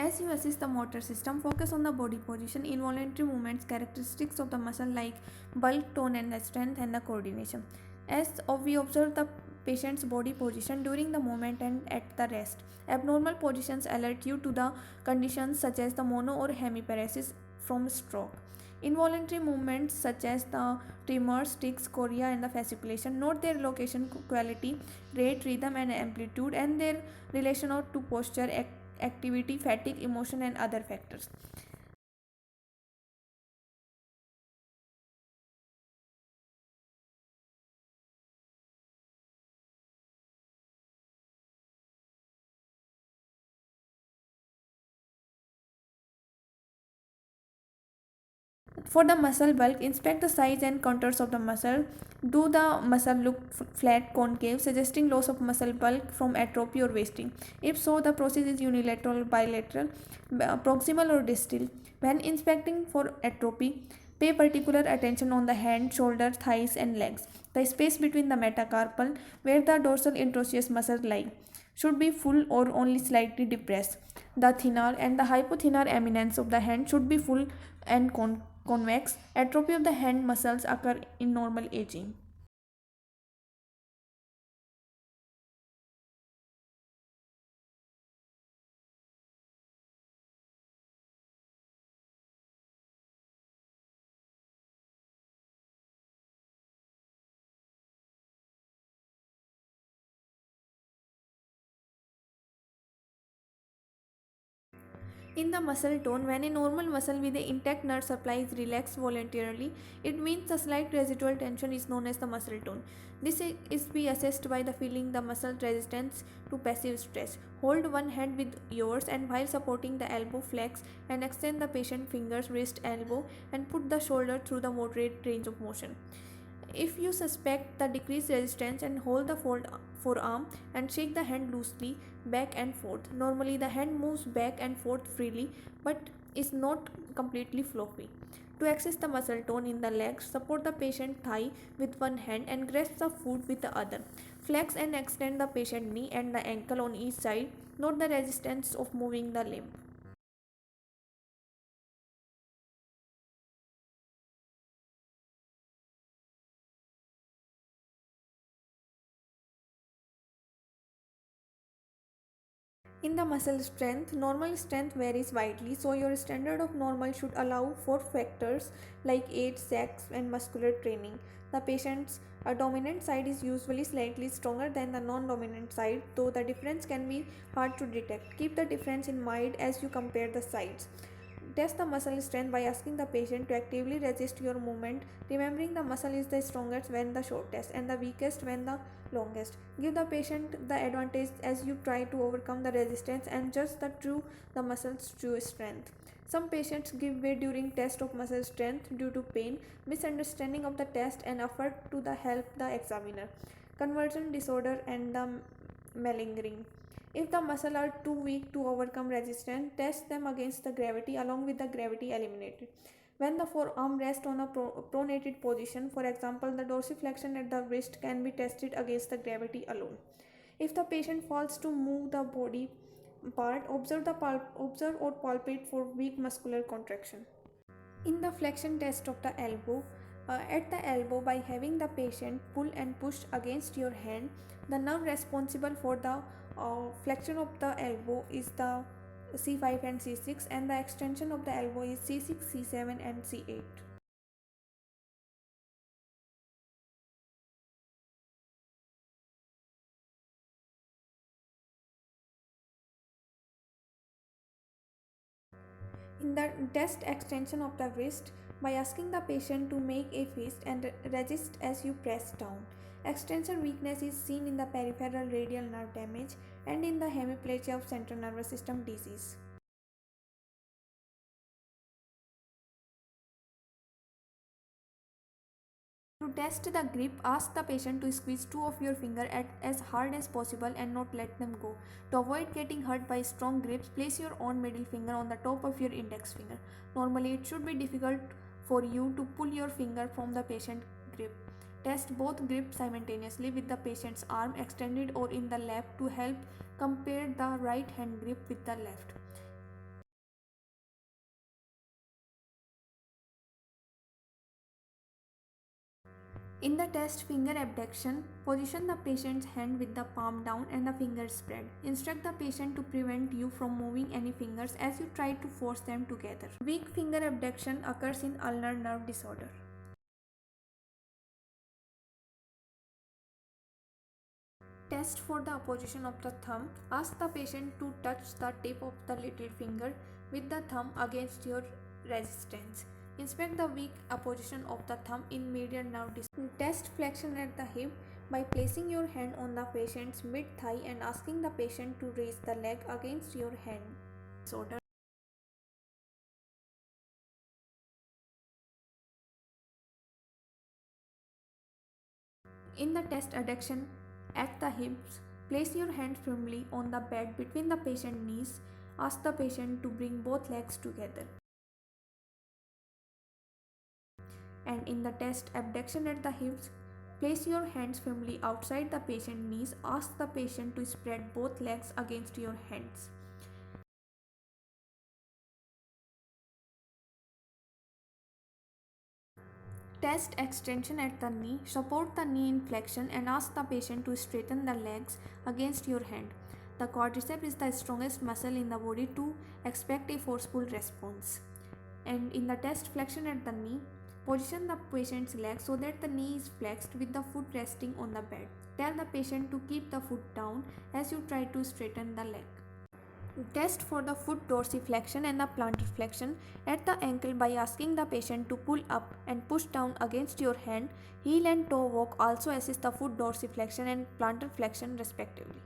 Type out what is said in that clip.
As you assess the motor system, focus on the body position, involuntary movements, characteristics of the muscle like bulk, tone, and the strength and the coordination. As we observe the patient's body position during the movement and at the rest. Abnormal positions alert you to the conditions such as the mono or hemiparesis from stroke. Involuntary movements such as the tremors, tics, chorea, and the fasciculation. Note their location, quality, rate, rhythm, and amplitude, and their relation to posture, activity, fatigue, emotion, and other factors. For the muscle bulk, inspect the size and contours of the muscle. Do the muscle look flat, concave, suggesting loss of muscle bulk from atrophy or wasting? If so, the process is unilateral, bilateral, proximal, or distal. When inspecting for atrophy, pay particular attention on the hand, shoulder, thighs, and legs. The space between the metacarpal, where the dorsal interosseous muscles lie, should be full or only slightly depressed. The thenar and the hypothenar eminence of the hand should be full and convex. Atrophy of the hand muscles occur in normal aging. In the muscle tone, when a normal muscle with an intact nerve supply is relaxed voluntarily, it means the slight residual tension is known as the muscle tone. This is be assessed by the feeling the muscle resistance to passive stress. Hold one hand with yours and while supporting the elbow flex and extend the patient fingers, wrist, elbow and put the shoulder through the moderate range of motion. If you suspect the decreased resistance and hold the forearm and shake the hand loosely back and forth. Normally the hand moves back and forth freely but is not completely floppy. To access the muscle tone in the legs, support the patient thigh with one hand and grasp the foot with the other. Flex and extend the patient knee and the ankle on each side. Note the resistance of moving the limb. In the muscle strength, normal strength varies widely, so your standard of normal should allow for factors like age, sex, and muscular training. The patient's dominant side is usually slightly stronger than the non dominant side, though the difference can be hard to detect. Keep the difference in mind as you compare the sides. Test the muscle strength by asking the patient to actively resist your movement, remembering the muscle is the strongest when the shortest and the weakest when the longest. Give the patient the advantage as you try to overcome the resistance and judge the muscle's true strength. Some patients give way during test of muscle strength due to pain, misunderstanding of the test and effort to the help the examiner. Conversion disorder and the malingering. If the muscles are too weak to overcome resistance, test them against the gravity along with the gravity eliminated. When the forearm rests on a pronated position, for example, the dorsiflexion at the wrist can be tested against the gravity alone. If the patient falls to move the body part, observe or palpate for weak muscular contraction. In the flexion test of the elbow, at the elbow by having the patient pull and push against your hand, the nerve responsible for the flexion of the elbow is the C5 and C6 and the extension of the elbow is C6, C7 and C8. In the test extension of the wrist by asking the patient to make a fist and resist as you press down. Extension weakness is seen in the peripheral radial nerve damage and in the hemiplegia of central nervous system disease. To test the grip, ask the patient to squeeze two of your fingers as hard as possible and not let them go. To avoid getting hurt by strong grips, place your own middle finger on the top of your index finger. Normally, it should be difficult for you to pull your finger from the patient grip. Test both grips simultaneously with the patient's arm extended or in the lap to help compare the right hand grip with the left. In the test finger abduction, position the patient's hand with the palm down and the fingers spread. Instruct the patient to prevent you from moving any fingers as you try to force them together. Weak finger abduction occurs in ulnar nerve disorder. Test for the opposition of the thumb. Ask the patient to touch the tip of the little finger with the thumb against your resistance. Inspect the weak opposition of the thumb in median nerve disorder. Test flexion at the hip by placing your hand on the patient's mid-thigh and asking the patient to raise the leg against your hand. Disorder. In the test adduction at the hips, place your hand firmly on the bed between the patient's knees. Ask the patient to bring both legs together. And in the test abduction at the hips, place your hands firmly outside the patient's knees. Ask the patient to spread both legs against your hands. Test extension at the knee. Support the knee in flexion and ask the patient to straighten the legs against your hand. The quadriceps is the strongest muscle in the body to expect a forceful response. And in the test flexion at the knee, position the patient's leg so that the knee is flexed with the foot resting on the bed. Tell the patient to keep the foot down as you try to straighten the leg. Test for the foot dorsiflexion and the plantar flexion at the ankle by asking the patient to pull up and push down against your hand. Heel and toe walk also assist the foot dorsiflexion and plantar flexion respectively.